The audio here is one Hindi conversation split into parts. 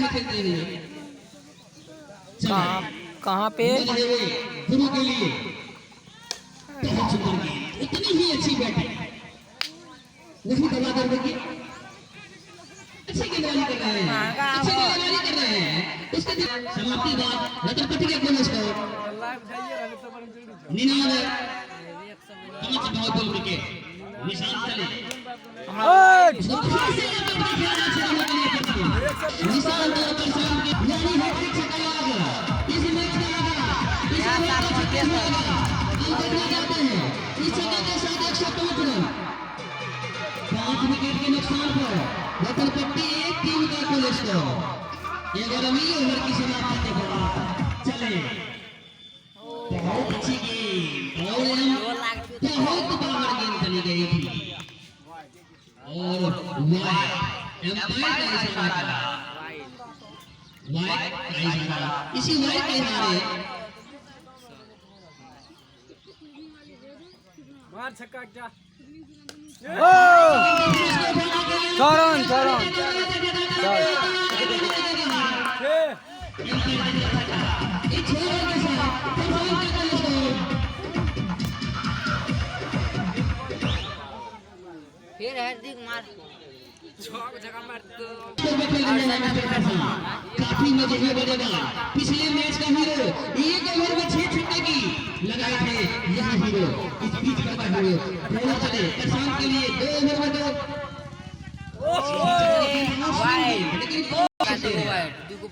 है खेलते हुए। कहाँ पे गुरु के लिए बहुत सुंदर गेंद, उतनी ही अच्छी बैटिंग, वही दबा कर देखिए, अच्छी गेंदबाजी कर रहे हैं, अच्छी गेंदबाजी कर रहे हैं। उसके समाप्ति बाद रतनपति के गोल स्कोर 99 5 भावपुर विकेट निशान चले निशान तौर पर शाम के यानी हैट्रिक छक्का लगा इस मैच का लगा देखना चाहते हैं इस छक्के के साथ 105 रन 5 विकेट के नुकसान पर रतनपट्टी 1-3 का गोल स्कोर 11वीं ओवर की समाप्ति के बाद चले बहुत अच्छी गेंद बहुत पावर गेंद चली गई थी और वाइड एम्पायर का इशारा करा वाइड का इशारा इसी वाइड के इशारे मार छक्का क्या चरण फिर हार्दिक मार काफी मजे में बजेगा पिछले मैच का हीरो एक ओवर में 6 छक्के की लगाए थे यह हीरो इस बीच का हीरो दोनों चले प्रशांत के लिए 2 ओवर में 2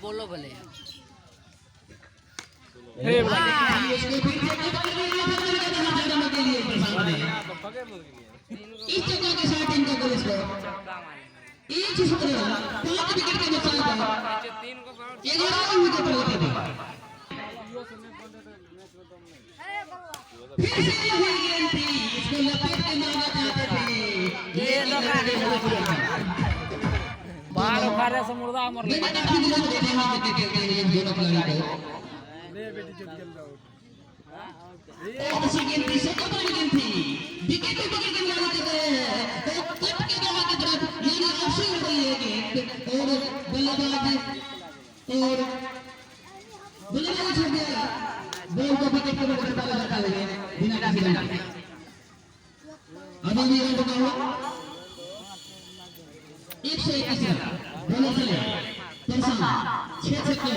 बोलो बोले इस जगह के साथ इनका गोल स्कोर एक ही सूत्र 5 विकेट के नुकसान पर 11 विकेट पर होते थे फिर से यही गेंद थी इसको लपेट के मारना चाहते थे ये बाल उखाड़े से मुर्दा मर गया काफी दिनों से देखे हैं क्रिकेट खेलते हैं इन दोनों खिलाड़ी को ले बेटी जो खेल रहा अच्छी गेंद थी सबसे बड़ी गेंद थी विकेट पे विकेट गेंदबाजी कर रहे हैं तो कट के जगह की तरफ यानी ऑप्शन हो रही है गेंद और बल्लेबाज और बल्लेबाज छोड़ दिया बॉल को विकेट के ऊपर डाला जाता है बिना किसी रन के अभी भी रन रुका हुआ 121 रन दोनों चले प्रशांत 6 छक्के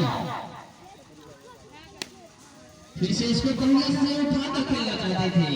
फिर से इसको कांग्रेस से उठाकर खेलना चाहते थे।